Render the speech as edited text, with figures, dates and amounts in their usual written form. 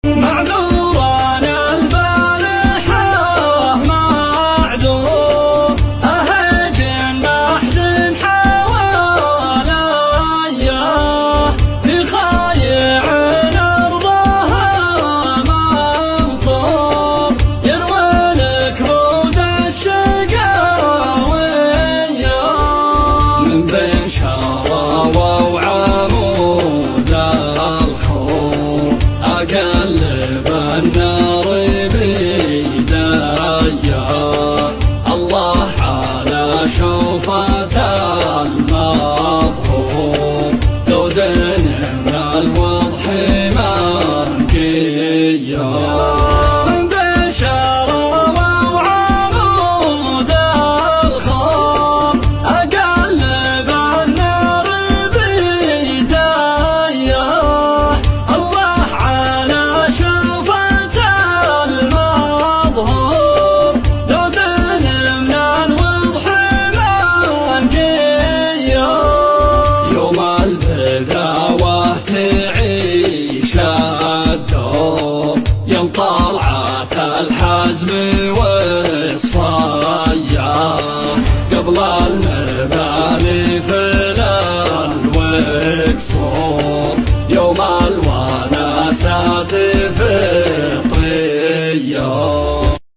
معذوران البارحة معذور أهج نحد حواليا في خايع أرضها ممطور يروي لك عود الشقاوية من بين شراوة وعمود الخور أقلب النار بيديا الله على شوفة المظهور دود من الوضح منقيا من بشراوة وعمود الخور أقلب النار بيديا الله على شوفة المظهور دود من الوضح منقيا يوم البداوة تعيش الدور يوم طلعت الحزم والصفايا قبل المباني في الوكسور